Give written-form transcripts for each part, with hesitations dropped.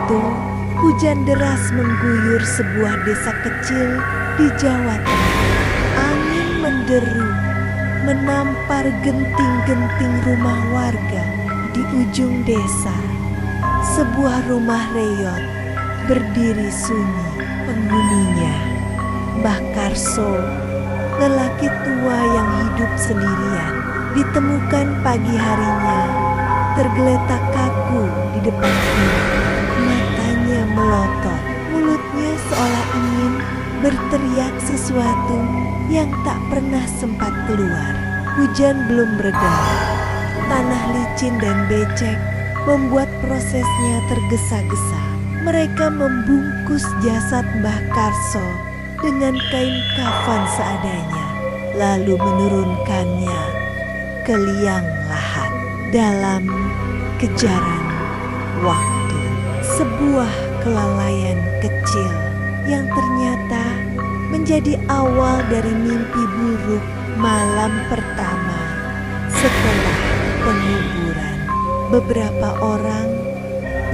itu, hujan deras mengguyur sebuah desa kecil di Jawa Tengah. Angin menderu, menampar genting-genting rumah warga di ujung desa. Sebuah rumah reyot berdiri sunyi, penghuninya Mbah Karso, lelaki tua yang hidup sendirian, ditemukan pagi harinya tergeletak kaku di depan pintu. Matanya melotot, mulutnya seolah ingin berteriak sesuatu yang tak pernah sempat keluar. Hujan belum mereda, tanah licin dan becek membuat prosesnya tergesa-gesa. Mereka membungkus jasad Mbah Karso dengan kain kafan seadanya, lalu menurunkannya ke liang lahat. Dalam kejaran waktu, sebuah kelalaian kecil yang ternyata menjadi awal dari mimpi buruk malam pertama setelah penguburan. Beberapa orang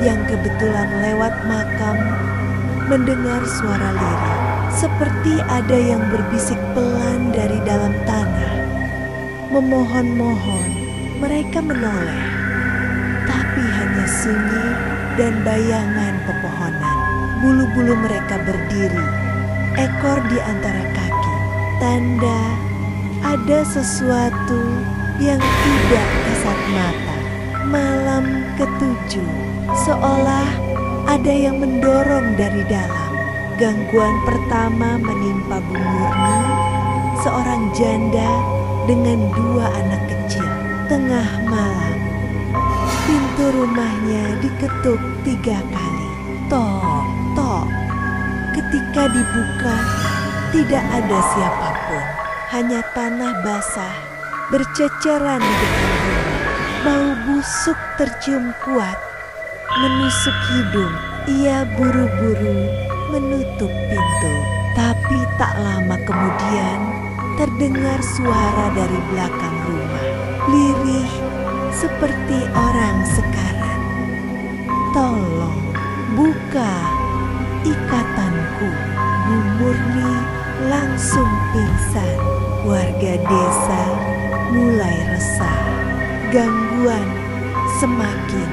yang kebetulan lewat makam mendengar suara lirih, seperti ada yang berbisik pelan dari dalam tanah. Memohon-mohon, mereka menoleh, tapi hanya sunyi dan bayangan pepohonan. Bulu-bulu mereka berdiri, ekor di antara kaki, tanda ada sesuatu yang tidak kasat mata. Malam ketujuh, seolah ada yang mendorong dari dalam. Gangguan pertama menimpa Bu Murni, seorang janda dengan 2 anak kecil. Tengah malam, pintu rumahnya diketuk 3 kali. Tok, tok. Ketika dibuka, tidak ada siapapun, hanya tanah basah berceceran di depan rumah. Bau busuk tercium kuat, menusuk hidung. Ia buru-buru menutup pintu. Tapi tak lama kemudian terdengar suara dari belakang rumah. Lirih seperti orang sekarat. Tolong buka ikatanku. Bu Murni langsung pingsan. Warga desa mulai resah. Gangguan semakin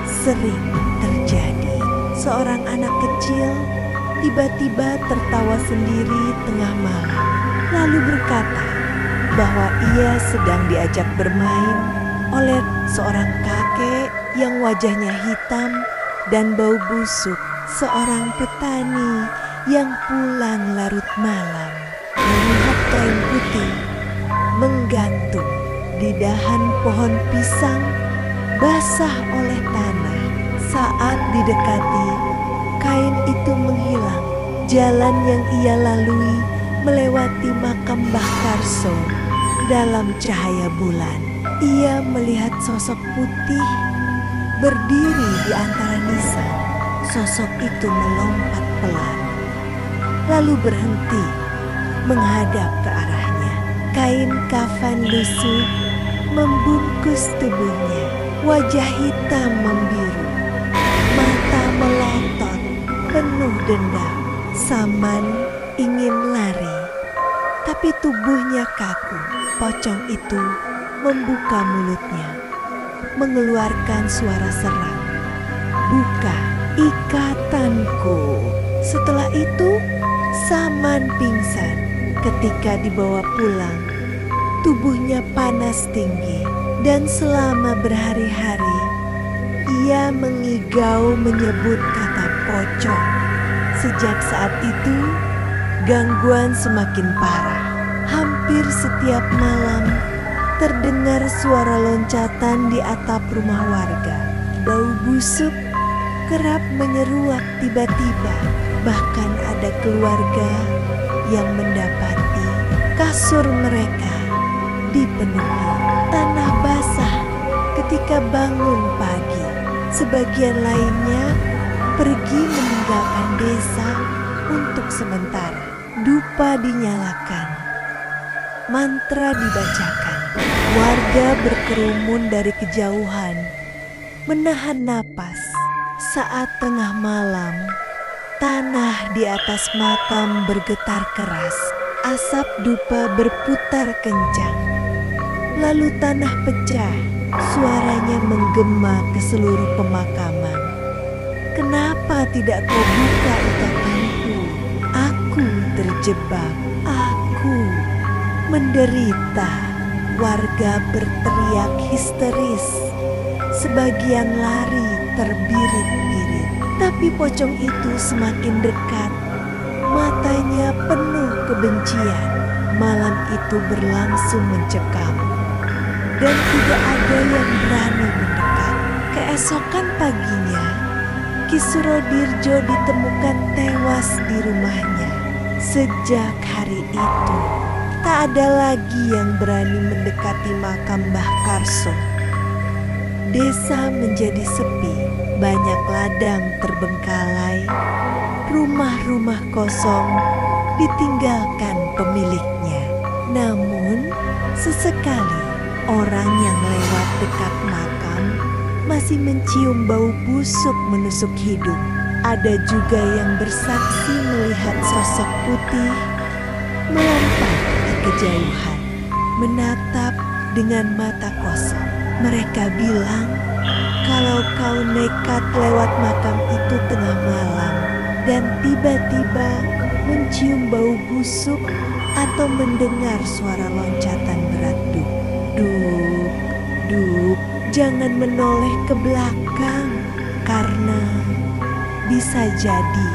sering terjadi. Seorang anak kecil tiba-tiba tertawa sendiri tengah malam, lalu berkata bahwa ia sedang diajak bermain oleh seorang kakek yang wajahnya hitam dan bau busuk, seorang petani yang pulang larut malam melihat kain putih menggantung di dahan pohon pisang basah oleh tanah. Saat didekati, kain itu menghilang. Jalan yang ia lalui melewati makam Mbah Karso. Dalam cahaya bulan, ia melihat sosok putih berdiri di antara nisan. Sosok itu melompat pelan, lalu berhenti menghadap ke arahnya. Kain kafan lusuh membungkus tubuhnya. Wajah hitam membiru, mata melotot penuh dendam. Saman ingin lari, tapi tubuhnya kaku. Pocong itu membuka mulutnya, mengeluarkan suara seram. Buka ikatanku. Setelah itu, Saman pingsan. Ketika dibawa pulang, tubuhnya panas tinggi, dan selama berhari-hari ia mengigau menyebut kata pocong. Sejak saat itu, gangguan semakin parah. Hampir setiap malam terdengar suara loncatan di atap rumah warga. Bau busuk kerap menyeruak tiba-tiba. Bahkan ada keluarga yang mendapati kasur mereka dipenuhi tanah basah ketika bangun pagi. Sebagian lainnya pergi meninggalkan desa untuk sementara. Dupa dinyalakan, mantra dibacakan. Warga berkerumun dari kejauhan, menahan napas Saat tengah malam, tanah di atas makam bergetar keras. Asap dupa berputar kencang. Lalu tanah pecah, suaranya menggema ke seluruh pemakaman. Kenapa tidak kau buka ikatanku? Aku terjebak, aku menderita. Warga berteriak histeris. Sebagian lari terbirit-birit. Tapi pocong itu semakin dekat. Matanya penuh kebencian. Malam itu berlangsung mencekam. Dan tidak ada yang berani mendekat. Keesokan paginya, Ki Surodirjo ditemukan tewas di rumahnya. Sejak hari itu, tak ada lagi yang berani mendekati makam Mbah Karso. Desa menjadi sepi, banyak ladang terbengkalai, rumah-rumah kosong ditinggalkan pemiliknya. Namun, sesekali orang yang lewat dekat makam masih mencium bau busuk menusuk hidung. Ada juga yang bersaksi melihat sosok putih melompat di kejauhan, menatap dengan mata kosong. Mereka bilang, kalau kau nekat lewat makam itu tengah malam dan tiba-tiba mencium bau busuk atau mendengar suara loncatan berat duk, duk, duk, jangan menoleh ke belakang karena bisa jadi